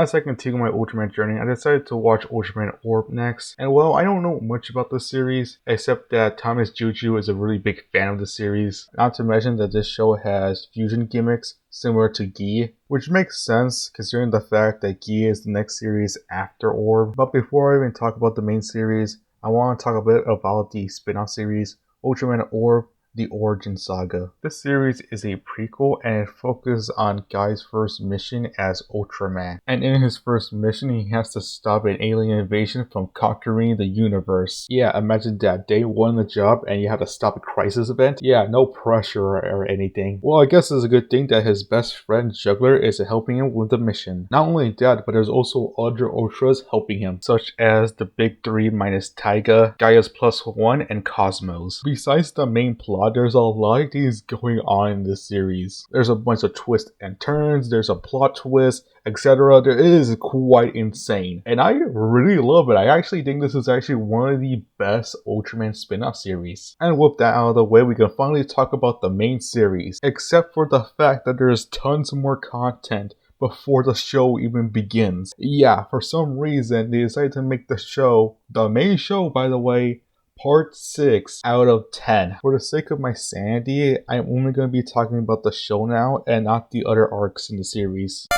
as I continue my Ultraman journey, I decided to watch Ultraman Orb next. And well, I don't know much about this series, except that Thomas Juju is a really big fan of the series. Not to mention that this show has fusion gimmicks similar to Gi, which makes sense considering the fact that Gi is the next series after Orb. But before I even talk about the main series, I want to talk a bit about the spin-off series, Ultraman Orb: The Origin Saga. This series is a prequel and it focuses on Guy's first mission as Ultraman. And in his first mission, he has to stop an alien invasion from conquering the universe. Yeah, imagine that. Day one on the job and you have to stop a crisis event. Yeah, no pressure or anything. Well, I guess it's a good thing that his best friend Juggler is helping him with the mission. Not only that, but there's also other Ultras helping him, such as the Big Three minus Taiga, Gaia's +1, and Cosmos. Besides the main plot, there's a lot of things going on in this series. There's a bunch of twists and turns, there's a plot twist, etc. It is quite insane. And I really love it. I actually think this is actually one of the best Ultraman spin-off series. And with that out of the way, we can finally talk about the main series. Except for the fact that there's tons more content before the show even begins. Yeah, for some reason, they decided to make the show, the main show by the way, Part 6 out of 10. For the sake of my sanity, I'm only going to be talking about the show now and not the other arcs in the series.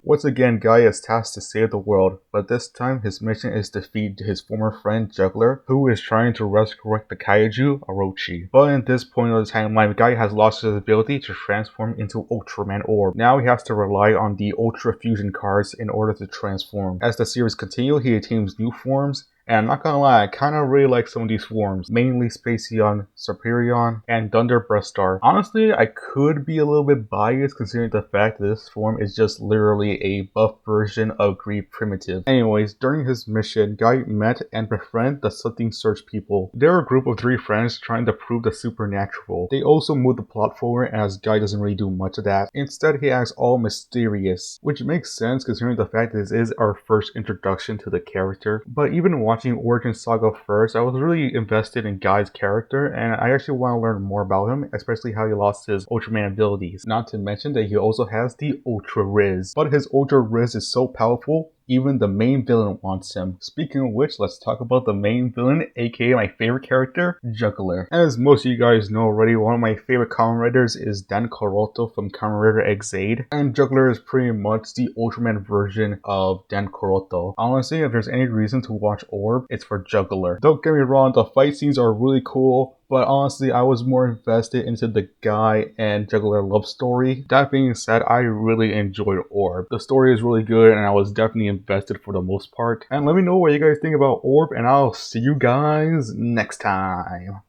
Once again, Guy is tasked to save the world, but this time his mission is to defeat his former friend Juggler, who is trying to resurrect the kaiju Orochi. But at this point of the timeline, Guy has lost his ability to transform into Ultraman Orb. Now he has to rely on the Ultra Fusion cards in order to transform. As the series continues, he attains new forms. And I'm not gonna lie, I kinda really like some of these forms, mainly Spaceon, Superion, and Thunder Breaststar. Honestly, I could be a little bit biased considering the fact that this form is just literally a buff version of Greed Primitive. Anyways, during his mission, Guy met and befriended the Something Search people. They're a group of 3 friends trying to prove the supernatural. They also move the plot forward as Guy doesn't really do much of that. Instead, he acts all mysterious, which makes sense considering the fact that this is our first introduction to the character. But even watching Origin Saga first, I was really invested in Guy's character and I actually want to learn more about him, especially how he lost his Ultraman abilities. Not to mention that he also has the Ultra Riz. But his Ultra Riz is so powerful, even the main villain wants him. Speaking of which, let's talk about the main villain, aka my favorite character, Juggler. As most of you guys know already, one of my favorite Kamen Riders is Dan Kuroto from Kamen Rider X-Aid, and Juggler is pretty much the Ultraman version of Dan Kuroto. Honestly, if there's any reason to watch Orb, it's for Juggler. Don't get me wrong, the fight scenes are really cool, but honestly, I was more invested into the Guy and Juggler love story. That being said, I really enjoyed Orb. The story is really good and I was definitely invested for the most part. And let me know what you guys think about Orb and I'll see you guys next time.